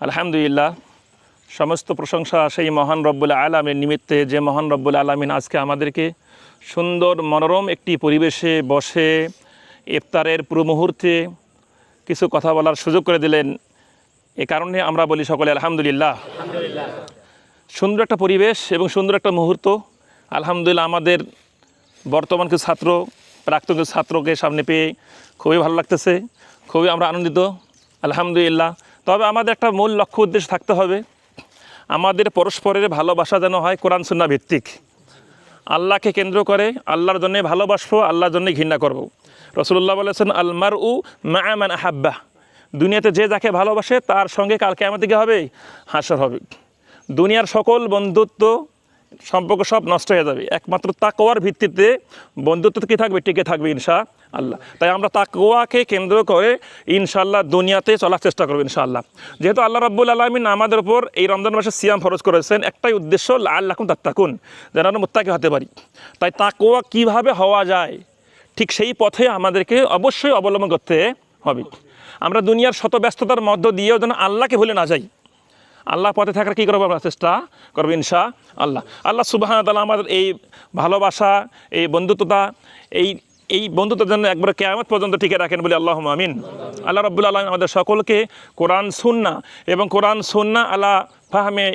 আলহামদুলিল্লাহ, সমস্ত প্রশংসা সেই মহান রব্বুল আলামিনের নিমিত্তে, যে মহান রব্বুল আলামিন আজকে আমাদেরকে সুন্দর মনোরম একটি পরিবেশে বসে ইফতারের পুরো মুহূর্তে কিছু কথা বলার সুযোগ করে দিলেন। এ কারণে আমরা বলি সকলে আলহামদুলিল্লাহ। সুন্দর একটা পরিবেশ এবং সুন্দর একটা মুহূর্ত। আলহামদুলিল্লাহ, আমাদের বর্তমান কিছু ছাত্র, প্রাক্তন কিছু ছাত্রকে সামনে পেয়ে খুবই ভালো লাগতেছে, খুবই আমরা আনন্দিত, আলহামদুলিল্লাহ। তবে আমাদের একটা মূল লক্ষ্য উদ্দেশ্য থাকতে হবে, আমাদের পরস্পরের ভালোবাসা যেন হয় কোরআন সুন্নাহ ভিত্তিক। আল্লাহকে কেন্দ্র করে আল্লাহর জন্যে ভালোবাসবো, আল্লাহর জন্যে ঘৃণা করব। রাসূলুল্লাহ বলেছেন, আল মারউ মা'a মান আহাব্বা। দুনিয়াতে যে যাকে ভালোবাসে তার সঙ্গে কাল কিয়ামতে কি হবে? হাসর হবে। দুনিয়ার সকল বন্ধুত্ব সম্পর্ক সব নষ্ট হয়ে যাবে, একমাত্র তাকওয়ার ভিত্তিতে বন্ধুত্ব কী থাকবে? টিকে থাকবে ইনশাআল্লাহ। তাই আমরা তাকওয়াকে কেন্দ্র করে ইনশাআল্লাহ দুনিয়াতে চলার চেষ্টা করবো ইনশাআল্লাহ। যেহেতু আল্লাহ রাব্বুল আলামিন আমাদের উপর এই রমজান মাসে সিয়াম ফরজ করেছেন, একটাই উদ্দেশ্য, লাআল্লাকুম তাত্তাকুন, যেন আমরা মুত্তাকি হতে পারি। তাই তাকওয়া কীভাবে হওয়া যায়, ঠিক সেই পথে আমাদেরকে অবশ্যই অবলম্বন করতে হবে। আমরা দুনিয়ার শত ব্যস্ততার মধ্য দিয়েও যেন আল্লাহকে ভুলে না যাই, আল্লাহ পথে থাকার কী করবো? আমরা চেষ্টা করবো ইনশাআল্লাহ। আল্লাহ সুবহানাহু ওয়া তাআলা আমাদের এই ভালোবাসা, এই বন্ধুত্বতা, এই বন্ধুত্বের জন্য একবারে কিয়ামত পর্যন্ত টিকে রাখেন বলে আল্লাহুম্মা আমিন। আল্লাহ রাব্বুল আলামিন আমাদের সকলকে কোরআন সুন্নাহ এবং কোরআন সুন্নাহ আলা ফাহমে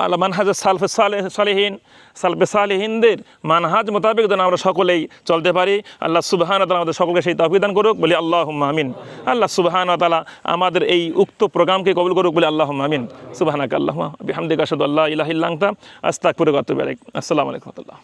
আলা মানহাজ সালফে সালেহিনদের মানহাজ মোতাবেক যেন আমরা সকলেই চলতে পারি। আল্লাহ সুবহানাহু ওয়া তাআলা আমাদের সকলকে সেই তৌফিক দান করুক বলি আল্লাহুম্মা আমিন। আল্লাহ সুবহানাহু ওয়া তাআলা আমাদের এই উক্ত প্রোগ্রামকে কবুল করুক বলি আল্লাহুম্মা আমিন। সুবহানাকা আল্লাহুম্মা বিহামদিকা আশহাদু আল্লা ইলাহা ইল্লা আনতা আস্তাগফিরুকা ওয়া আতুবু ইলাইক। আসসালামু আলাইকুম ওয়া রাহমাতুল্লাহ।